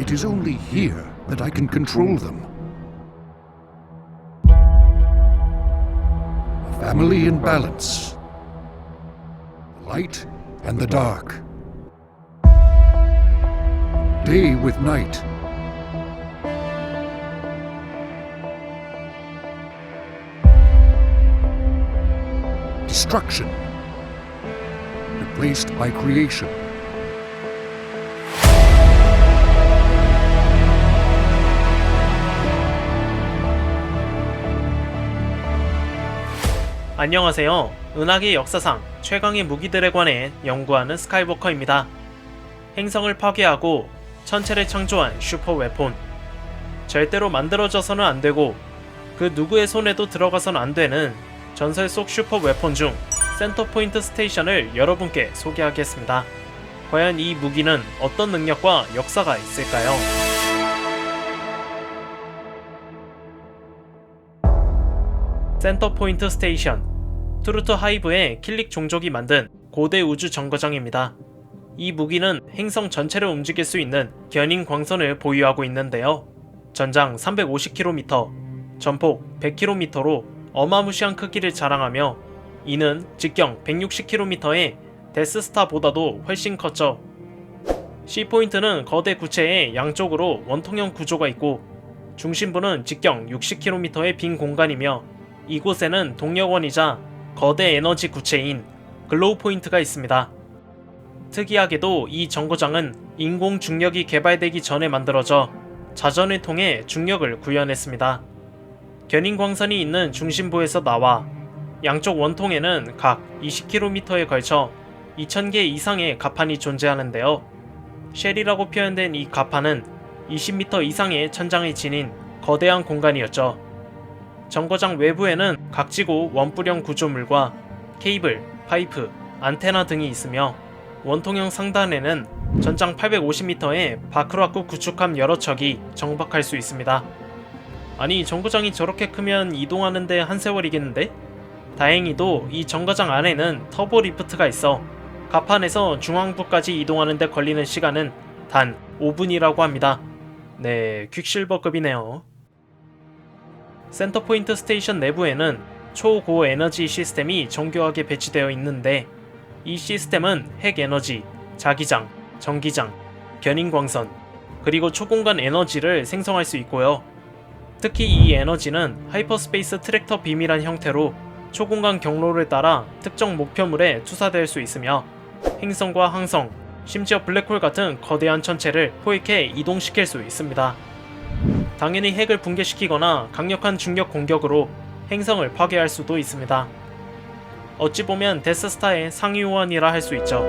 It is only here that I can control them. A family in balance. The light and the dark. Day with night. Destruction replaced by creation. 안녕하세요. 은하계 역사상 최강의 무기들에 관해 연구하는 스카이워커입니다. 행성을 파괴하고 천체를 창조한 슈퍼 웨폰. 절대로 만들어져서는 안 되고 그 누구의 손에도 들어가서는 안 되는 전설 속 슈퍼 웨폰 중 센터포인트 스테이션을 여러분께 소개하겠습니다. 과연 이 무기는 어떤 능력과 역사가 있을까요? 센터포인트 스테이션. 트루트 하이브의 킬릭 종족이 만든 고대 우주 정거장입니다. 이 무기는 행성 전체를 움직일 수 있는 견인 광선을 보유하고 있는데요. 전장 350km, 전폭 100km로 어마무시한 크기를 자랑하며 이는 직경 160km의 데스스타보다도 훨씬 컸죠. C포인트는 거대 구체의 양쪽으로 원통형 구조가 있고 중심부는 직경 60km의 빈 공간이며 이곳에는 동력원이자 거대 에너지 구체인 글로우 포인트가 있습니다. 특이하게도 이 정거장은 인공 중력이 개발되기 전에 만들어져 자전을 통해 중력을 구현했습니다. 견인 광선이 있는 중심부에서 나와 양쪽 원통에는 각 20km에 걸쳐 2000개 이상의 가판이 존재하는데요. 쉘이라고 표현된 이 가판은 20m 이상의 천장을 지닌 거대한 공간이었죠. 정거장 외부에는 각지고 원뿔형 구조물과 케이블, 파이프, 안테나 등이 있으며 원통형 상단에는 전장 850m의 바크로아크 구축함 여러 척이 정박할 수 있습니다. 아니, 정거장이 저렇게 크면 이동하는데 한 세월이겠는데? 다행히도 이 정거장 안에는 터보 리프트가 있어 가판에서 중앙부까지 이동하는데 걸리는 시간은 단 5분이라고 합니다. 네, 퀵실버급이네요. 센터포인트 스테이션 내부에는 초고에너지 시스템이 정교하게 배치되어 있는데 이 시스템은 핵에너지, 자기장, 전기장, 견인광선, 그리고 초공간 에너지를 생성할 수 있고요. 특히 이 에너지는 하이퍼스페이스 트랙터 빔이란 형태로 초공간 경로를 따라 특정 목표물에 투사될 수 있으며 행성과 항성, 심지어 블랙홀 같은 거대한 천체를 포획해 이동시킬 수 있습니다. 당연히 핵을 붕괴시키거나 강력한 중력 공격으로 행성을 파괴할 수도 있습니다. 어찌 보면 데스스타의 상위 호환이라 할 수 있죠.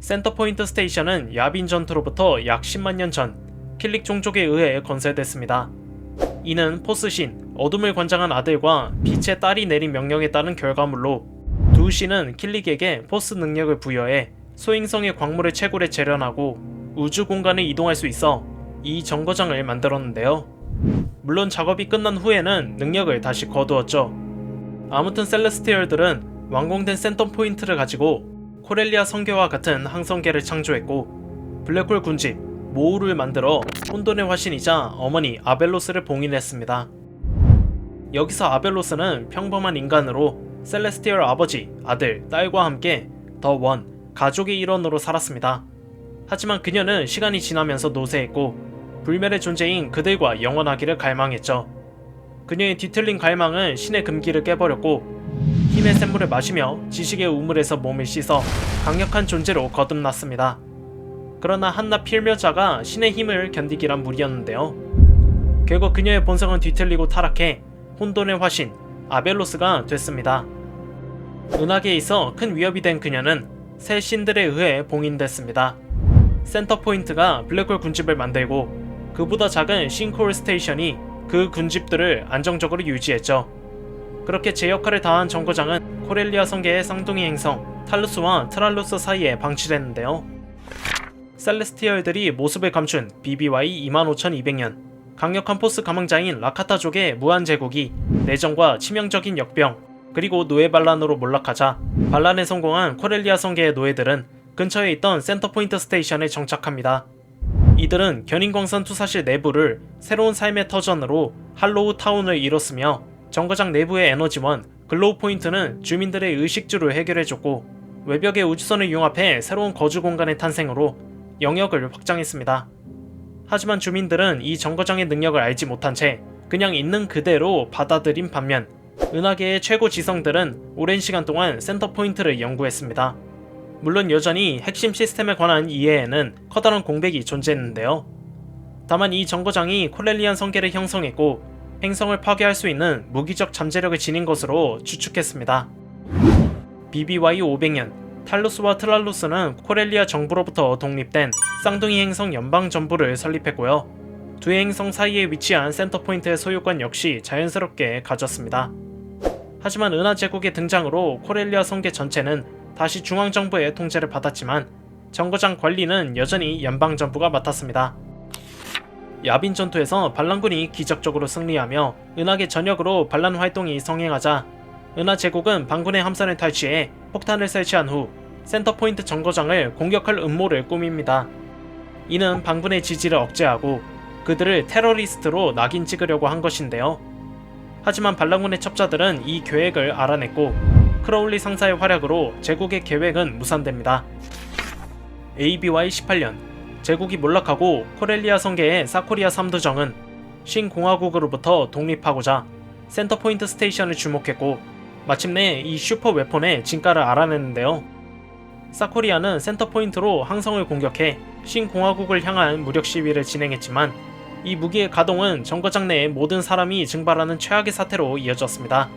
센터포인트 스테이션은 야빈 전투로부터 약 10만 년 전 킬릭 종족에 의해 건설됐습니다. 이는 포스신, 어둠을 관장한 아들과 빛의 딸이 내린 명령에 따른 결과물로 두 신은 킬릭에게 포스 능력을 부여해 소행성의 광물을 채굴해 재련하고 우주 공간을 이동할 수 있어 이 정거장을 만들었는데요. 물론 작업이 끝난 후에는 능력을 다시 거두었죠. 아무튼 셀레스티얼들은 완공된 센터 포인트를 가지고 코렐리아 성계와 같은 항성계를 창조했고 블랙홀 군집 모우를 만들어 혼돈의 화신이자 어머니 아벨로스를 봉인했습니다. 여기서 아벨로스는 평범한 인간으로 셀레스티얼 아버지, 아들, 딸과 함께 더 원, 가족의 일원으로 살았습니다. 하지만 그녀는 시간이 지나면서 노쇠했고 불멸의 존재인 그들과 영원하기를 갈망했죠. 그녀의 뒤틀린 갈망은 신의 금기를 깨버렸고 힘의 샘물을 마시며 지식의 우물에서 몸을 씻어 강력한 존재로 거듭났습니다. 그러나 한낱 필묘자가 신의 힘을 견디기란 무리였는데요. 결국 그녀의 본성은 뒤틀리고 타락해 혼돈의 화신 아벨로스가 됐습니다. 은하계에 있어 큰 위협이 된 그녀는 새 신들에 의해 봉인됐습니다. 센터포인트가 블랙홀 군집을 만들고 그보다 작은 싱크홀 스테이션이 그 군집들을 안정적으로 유지했죠. 그렇게 제 역할을 다한 정거장은 코렐리아 성계의 쌍둥이 행성 탈루스와 트랄루스 사이에 방치됐는데요. 셀레스티얼들이 모습을 감춘 BBY 25200년 강력한 포스 감흥자인 라카타족의 무한제국이 내정과 치명적인 역병 그리고 노예 반란으로 몰락하자 반란에 성공한 코렐리아 성계의 노예들은 근처에 있던 센터포인트 스테이션에 정착합니다. 이들은 견인광산 투사실 내부를 새로운 삶의 터전으로 할로우 타운을 이뤘으며 정거장 내부의 에너지원 글로우 포인트는 주민들의 의식주를 해결해줬고 외벽의 우주선을 융합해 새로운 거주 공간의 탄생으로 영역을 확장했습니다. 하지만 주민들은 이 정거장의 능력을 알지 못한 채 그냥 있는 그대로 받아들인 반면 은하계의 최고 지성들은 오랜 시간 동안 센터 포인트를 연구했습니다. 물론 여전히 핵심 시스템에 관한 이해에는 커다란 공백이 존재했는데요. 다만 이 정거장이 코렐리안 성계를 형성했고 행성을 파괴할 수 있는 무기적 잠재력을 지닌 것으로 추측했습니다. BBY 500년 탈루스와 트랄루스는 코렐리아 정부로부터 독립된 쌍둥이 행성 연방정부를 설립했고요. 두 행성 사이에 위치한 센터포인트의 소유권 역시 자연스럽게 가졌습니다. 하지만 은하제국의 등장으로 코렐리아 성계 전체는 다시 중앙정부의 통제를 받았지만 정거장 관리는 여전히 연방정부가 맡았습니다. 야빈 전투에서 반란군이 기적적으로 승리하며 은하계 전역으로 반란 활동이 성행하자 은하제국은 반군의 함선을 탈취해 폭탄을 설치한 후 센터포인트 정거장을 공격할 음모를 꾸밉니다. 이는 반군의 지지를 억제하고 그들을 테러리스트로 낙인 찍으려고 한 것인데요. 하지만 반란군의 첩자들은 이 계획을 알아냈고 크로울리 상사의 활약으로 제국의 계획은 무산됩니다. ABY 18년 제국이 몰락하고 코렐리아 성계의 사코리아 3두정은 신공화국으로부터 독립하고자 센터포인트 스테이션을 주목했고 마침내 이 슈퍼 웨폰의 진가를 알아냈는데요. 사코리아는 센터포인트로 항성을 공격해 신공화국을 향한 무력 시위를 진행했지만 이 무기의 가동은 정거장 내의 모든 사람이 증발하는 최악의 사태로 이어졌습니다.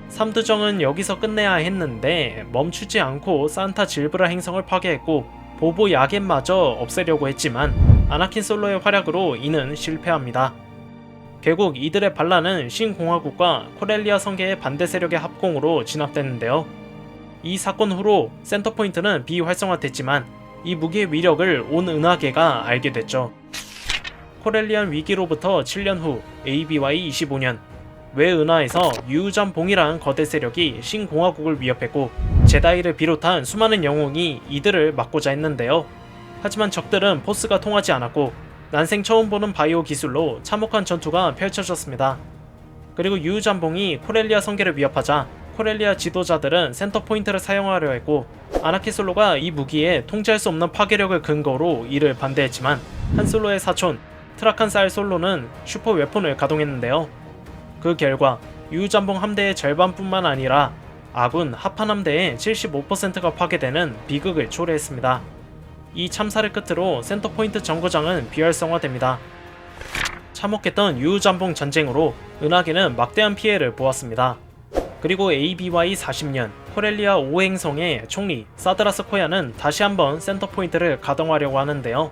3두정은 여기서 끝내야 했는데 멈추지 않고 산타 질브라 행성을 파괴했고 보보 야겐마저 없애려고 했지만 아나킨 솔로의 활약으로 이는 실패합니다. 결국 이들의 반란은 신공화국과 코렐리아 성계의 반대 세력의 합공으로 진압됐는데요. 이 사건 후로 센터포인트는 비활성화됐지만 이 무기의 위력을 온 은하계가 알게 됐죠. 코렐리안 위기로부터 7년 후 ABY 25년 외은하에서 유우잠봉이란 거대 세력이 신공화국을 위협했고 제다이를 비롯한 수많은 영웅이 이들을 막고자 했는데요. 하지만 적들은 포스가 통하지 않았고 난생 처음 보는 바이오 기술로 참혹한 전투가 펼쳐졌습니다. 그리고 유우잠봉이 코렐리아 성계를 위협하자 코렐리아 지도자들은 센터 포인트를 사용하려 했고 아나키솔로가 이 무기에 통제할 수 없는 파괴력을 근거로 이를 반대했지만 한솔로의 사촌 트라칸사일 솔로는 슈퍼 웨폰을 가동했는데요. 그 결과 유우잠봉 함대의 절반뿐만 아니라 아군 하판 함대의 75%가 파괴되는 비극을 초래했습니다. 이 참사를 끝으로 센터포인트 정거장은 비활성화됩니다. 참혹했던 유우잠봉 전쟁으로 은하계는 막대한 피해를 보았습니다. 그리고 ABY 40년 코렐리아 5행성의 총리 사드라스 코야는 다시 한번 센터포인트를 가동하려고 하는데요.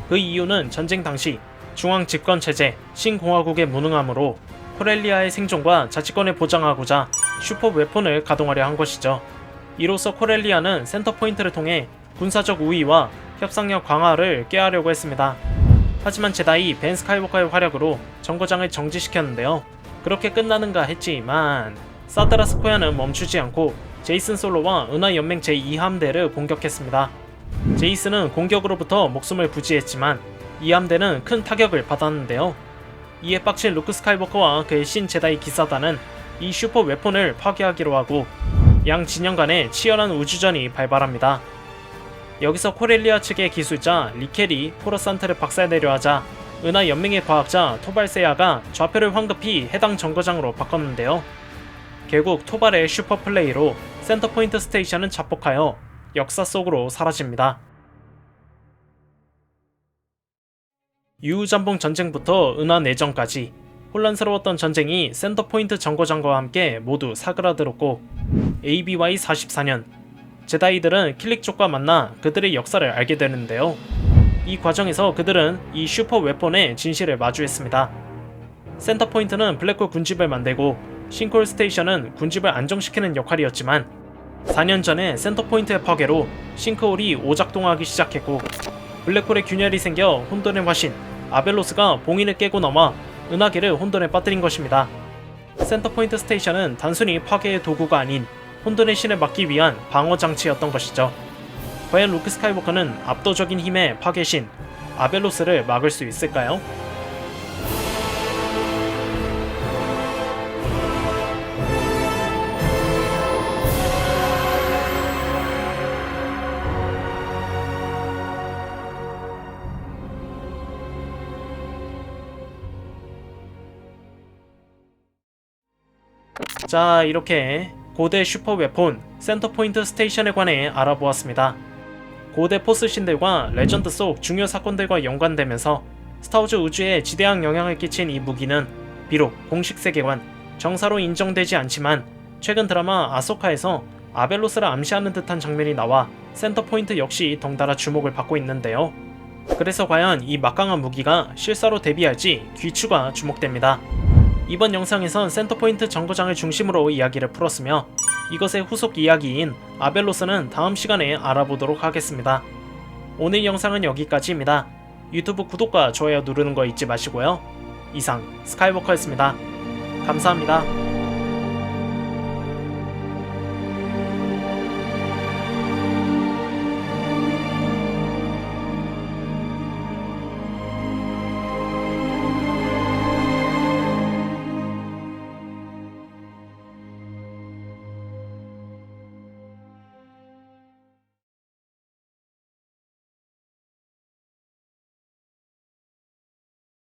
그 이유는 전쟁 당시 중앙 집권체제 신공화국의 무능함으로 코렐리아의 생존과 자치권을 보장하고자 슈퍼 웨폰을 가동하려 한 것이죠. 이로써 코렐리아는 센터포인트를 통해 군사적 우위와 협상력 강화를 꾀하려고 했습니다. 하지만 제다이 벤 스카이워커의 활약으로 정거장을 정지시켰는데요. 그렇게 끝나는가 했지만 사드라스 코야는 멈추지 않고 제이슨 솔로와 은하연맹 제2함대를 공격했습니다. 제이슨은 공격으로부터 목숨을 부지했지만 이 함대는 큰 타격을 받았는데요. 이에 빡친 루크 스카이워커와 그의 신 제다이 기사단은 이 슈퍼 웨폰을 파괴하기로 하고 양 진영 간에 치열한 우주전이 발발합니다. 여기서 코렐리아 측의 기술자 리켈이 포로산트를 박살내려 하자 은하연맹의 과학자 토발세야가 좌표를 황급히 해당 정거장으로 바꿨는데요. 결국 토발의 슈퍼플레이로 센터포인트 스테이션은 자폭하여 역사 속으로 사라집니다. 유우잠봉 전쟁부터 은하 내전까지 혼란스러웠던 전쟁이 센터포인트 정거장과 함께 모두 사그라들었고 ABY 44년 제다이들은 킬릭족과 만나 그들의 역사를 알게 되는데요. 이 과정에서 그들은 이 슈퍼 웨폰의 진실을 마주했습니다. 센터포인트는 블랙홀 군집을 만들고 싱콜 스테이션은 군집을 안정시키는 역할이었지만 4년 전에 센터포인트의 파괴로 싱크홀이 오작동하기 시작했고 블랙홀에 균열이 생겨 혼돈의 화신 아벨로스가 봉인을 깨고 넘어 은하계를 혼돈에 빠뜨린 것입니다. 센터포인트 스테이션은 단순히 파괴의 도구가 아닌 혼돈의 신을 막기 위한 방어 장치였던 것이죠. 과연 루크 스카이워커는 압도적인 힘의 파괴신 아벨로스를 막을 수 있을까요? 자, 이렇게 고대 슈퍼 웨폰 센터포인트 스테이션에 관해 알아보았습니다. 고대 포스신들과 레전드 속 중요 사건들과 연관되면서 스타워즈 우주에 지대한 영향을 끼친 이 무기는 비록 공식 세계관, 정사로 인정되지 않지만 최근 드라마 아소카에서 아벨로스를 암시하는 듯한 장면이 나와 센터포인트 역시 덩달아 주목을 받고 있는데요. 그래서 과연 이 막강한 무기가 실사로 데뷔할지 귀추가 주목됩니다. 이번 영상에선 센터포인트 정거장을 중심으로 이야기를 풀었으며 이것의 후속 이야기인 아벨로스는 다음 시간에 알아보도록 하겠습니다. 오늘 영상은 여기까지입니다. 유튜브 구독과 좋아요 누르는 거 잊지 마시고요. 이상 스카이워커였습니다. 감사합니다.